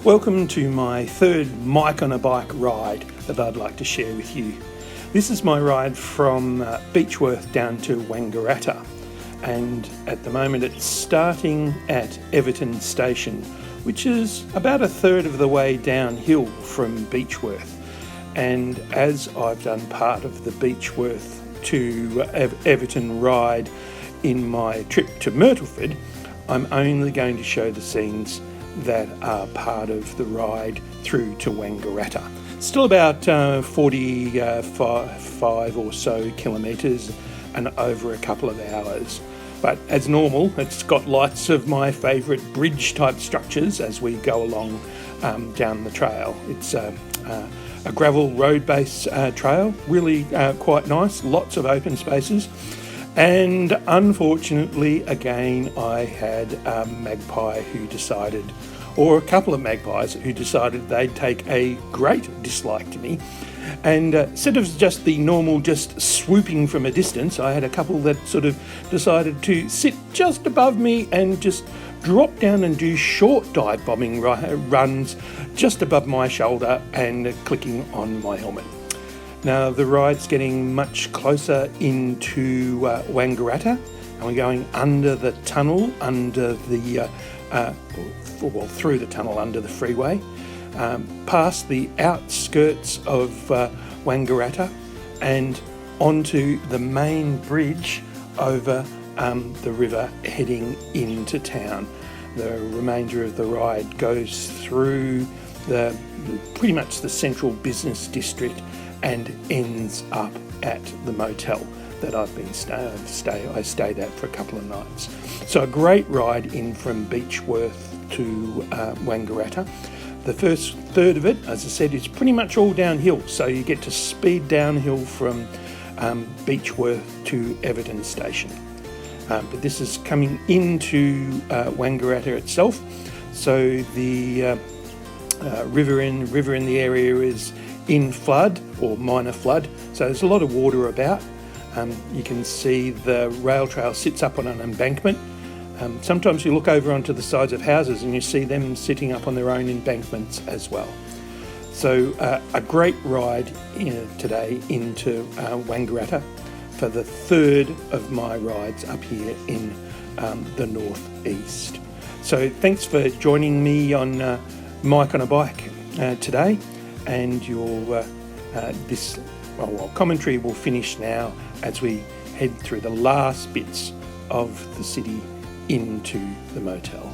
Welcome to my third Mike on a Bike ride that I'd like to share with you. This is my ride from Beechworth down to Wangaratta, and at the moment it's starting at Everton Station, which is about a third of the way downhill from Beechworth. And as I've done part of the Beechworth to Everton ride in my trip to Myrtleford, I'm only going to show the scenes that are part of the ride through to Wangaratta. Still about 45 or so kilometres and over a couple of hours. But as normal, it's got lots of my favourite bridge type structures as we go along down the trail. It's a gravel road base trail, really quite nice, lots of open spaces. And unfortunately, again, I had a magpie who decided, or a couple of magpies who decided they'd take a great dislike to me. And instead of just the normal just swooping from a distance, I had a couple that sort of decided to sit just above me and just drop down and do short dive bombing runs just above my shoulder and clicking on my helmet. Now the ride's getting much closer into Wangaratta, and we're going under the tunnel, under the through the tunnel under the freeway, past the outskirts of Wangaratta and onto the main bridge over the river heading into town. The remainder of the ride goes through pretty much the central business district and ends up at the motel that I've been I stayed at for a couple of nights. So a great ride in from Beechworth to Wangaratta. The first third of it, as I said, is pretty much all downhill, so you get to speed downhill from Beechworth to Everton Station. But this is coming into Wangaratta itself, so the river in the area is in flood or minor flood, so there's a lot of water about. You can see the rail trail sits up on an embankment. Sometimes you look over onto the sides of houses and you see them sitting up on their own embankments as well. So a great ride today into Wangaratta for the third of my rides up here in the northeast. So thanks for joining me on Mike on a Bike today, and your commentary will finish now as we head through the last bits of the city into the motel.